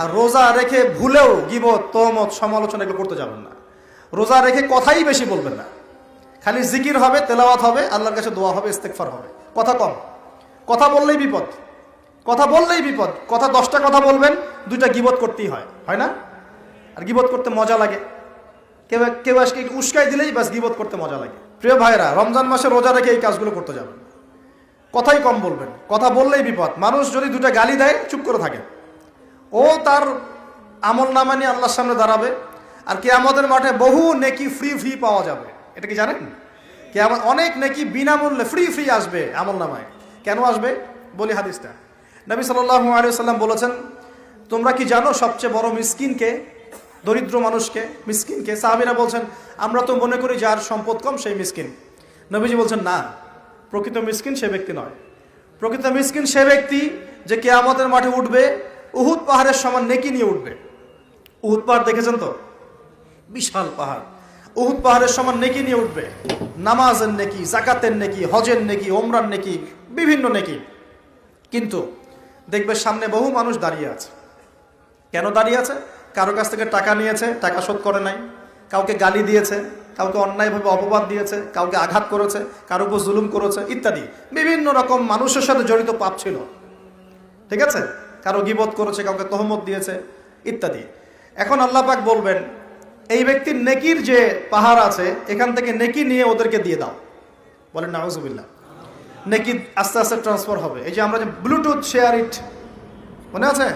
আর রোজা রেখে ভুলেও গীবত, তহমত, সমালোচনা এগুলো করতে যাবেন না। রোজা রেখে কথাই বেশি বলবেন না, খালি জিকির হবে, তেলাওয়াত হবে, আল্লাহর কাছে দোয়া হবে, ইস্তেগফার হবে। কথা কম, কথা বললেই বিপদ, কথা বললেই বিপদ। কথা 10টা কথা বলবেন, 2টা গীবত করতেই হয়, হয় না? আর গীবত করতে মজা লাগে, কেউ কেউ আজকে উস্কাই দিলেই বাস গীবত করতে মজা লাগে। প্রিয় ভাইরা, রমজান মাসে রোজা রেখে এই কাজগুলো করতে যাবেন, কথাই কম বলবেন, কথা বললেই বিপদ। মানুষ যদি 2টা গালি দেয়, চুপ করে থাকে, ও তার আমল নামা নিয়ে আল্লাহর সামনে দাঁড়াবে। আর কিয়ামতের মাঠে বহু নেকি ফ্রি পাওয়া যাবে। এটা কি জানেন? কিয়ামত অনেক নেকি বিনামূল্যে ফ্রি আসবে আমল নামায়। কেন আসবে বলি হাদিসটা। নবী সাল্লাল্লাহু আলাইহি ওয়াসাল্লাম বলেছেন, তোমরা কি জানো সবচেয়ে বড় মিসকিনকে? দরিদ্র মানুষকে, মিসকিনকে। সাহাবীরা বলছেন, আমরা তো মনে করি যার সম্পদ কম সেই মিসকিন। নবীজি বলছেন, না, প্রকৃত মিসকিন সে ব্যক্তি নয়। প্রকৃত মিসকিন সে ব্যক্তি যে কিয়ামতের মাঠে উঠবে, উহুদ পাহাড়ের সমান নেকি নিয়ে উঠবে। উহুদ পাহাড় দেখেছেন তো? বিশাল পাহাড়। উহুদ পাহাড়ের সমান নেকি নিয়ে উঠবে। নামাজের নেকি, যাকাতের নেকি, হজের নেকি, ওমরার নেকি, বিভিন্ন নেকি। কিন্তু দেখবে সামনে বহু মানুষ দাঁড়িয়ে আছে। কেন দাঁড়িয়ে আছে? কারো কাছ থেকে টাকা নিয়েছে, টাকা শোধ করে নাই, কাউকে গালি দিয়েছে, কাউকে অন্যায়ভাবে অপবাদ দিয়েছে, কাউকে আঘাত করেছে, কারো উপর জুলুম করেছে, ইত্যাদি বিভিন্ন রকম মানুষের সাথে জড়িত পাপ ছিল। ঠিক আছে? কারো গীবত করেছে, কাউকে তহমত দিয়েছে, ইত্যাদি। এখন আল্লাহ পাক বলবেন, এই ব্যক্তির নেকির যে পাহাড় আছে, এখান থেকে নেকি নিয়ে ওদেরকে দিয়ে দাও। বলেন নাউজুবিল্লাহ। নেকি আস্তে আস্তে ট্রান্সফার হবে। এই যে আমরা যে ব্লুটুথ শেয়ার ইট, মনে আছে?